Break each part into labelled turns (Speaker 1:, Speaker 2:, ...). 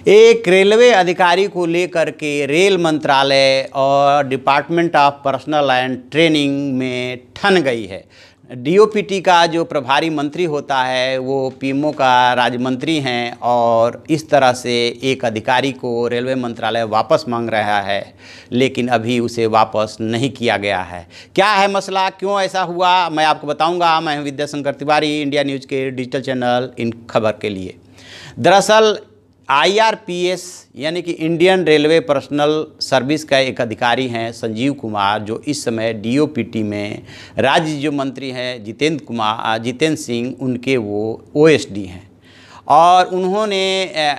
Speaker 1: एक रेलवे अधिकारी को लेकर के रेल मंत्रालय और department of personal and training में ठन गई है। डीओपीटी का जो प्रभारी मंत्री होता है वो पीएमओ का राज्य मंत्री हैं और इस तरह से एक अधिकारी को रेलवे मंत्रालय वापस मांग रहा है, लेकिन अभी उसे वापस नहीं किया गया है। क्या है मसला, क्यों ऐसा हुआ, मैं आपको बताऊंगा। मैं हूं विद्याशंकर तिवारी, इंडिया न्यूज़ के डिजिटल चैनल इन खबर के लिए। दरअसल IRPS यानी कि इंडियन रेलवे पर्सनल सर्विस का एक अधिकारी हैं संजीव कुमार, जो इस समय डीओपीटी में राज्य जो मंत्री हैं जितेंद्र सिंह, उनके वो OSD हैं। और उन्होंने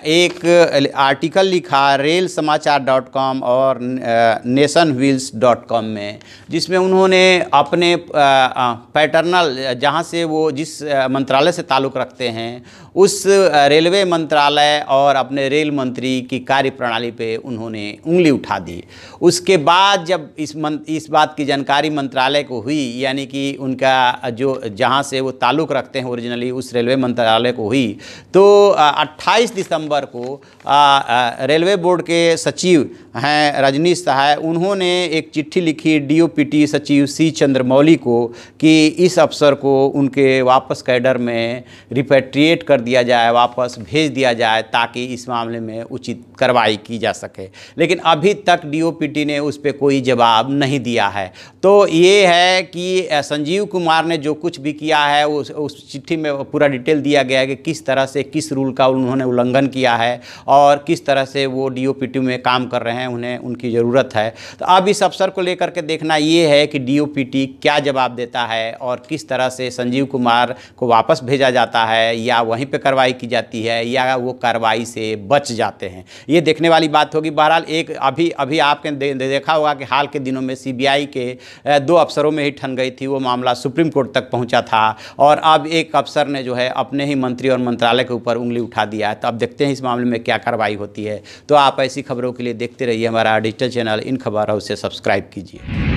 Speaker 1: एक आर्टिकल लिखा रेल समाचार.com और nationwheels.com में, जिसमें उन्होंने अपने पैटर्नल, जहां से वो जिस मंत्रालय से ताल्लुक़ रखते हैं, उस रेलवे मंत्रालय और अपने रेल मंत्री की कार्यप्रणाली पे उन्होंने उंगली उठा दी। उसके बाद जब इस बात की जानकारी मंत्रालय को हुई, यानी कि उनका जो जहां से वो ताल्लुक़ रखते हैं ओरिजिनली, उस रेलवे मंत्रालय को हुई, तो 28 दिसंबर को रेलवे बोर्ड के सचिव हैं रजनीश सहाय, उन्होंने एक चिट्ठी लिखी डीओपीटी सचिव C चंद्रमौली को कि इस अफसर को उनके वापस कैडर में रिपेट्रिएट कर दिया जाए, वापस भेज दिया जाए, ताकि इस मामले में उचित कार्रवाई की जा सके। लेकिन अभी तक डीओपीटी ने उस पर कोई जवाब नहीं दिया है। तो ये है कि संजीव कुमार ने जो कुछ भी किया है उस चिट्ठी में पूरा डिटेल दिया गया है कि किस तरह से किस रूल का उन्होंने उल्लंघन किया है और किस तरह से वो डीओपीटी में काम कर रहे हैं, उन्हें उनकी ज़रूरत है। तो अब इस अफसर को लेकर के देखना ये है कि डीओपीटी क्या जवाब देता है और किस तरह से संजीव कुमार को वापस भेजा जाता है, या वहीं पे कार्रवाई की जाती है, या वो कार्रवाई से बच जाते हैं। ये देखने वाली बात होगी। बहरहाल एक अभी आपने देखा होगा कि हाल के दिनों में CBI के 2 अफसरों में ही ठन गई थी, वो मामला सुप्रीम कोर्ट तक पहुंचा था, और अब एक अफसर ने जो है अपने ही मंत्री और मंत्रालय के ऊपर उंगली उठा दिया है। तो अब देखते हैं इस मामले में क्या कार्रवाई होती है। तो आप ऐसी खबरों के लिए देखते रहिए हमारा डिजिटल चैनल इन खबर, उसे सब्सक्राइब कीजिए।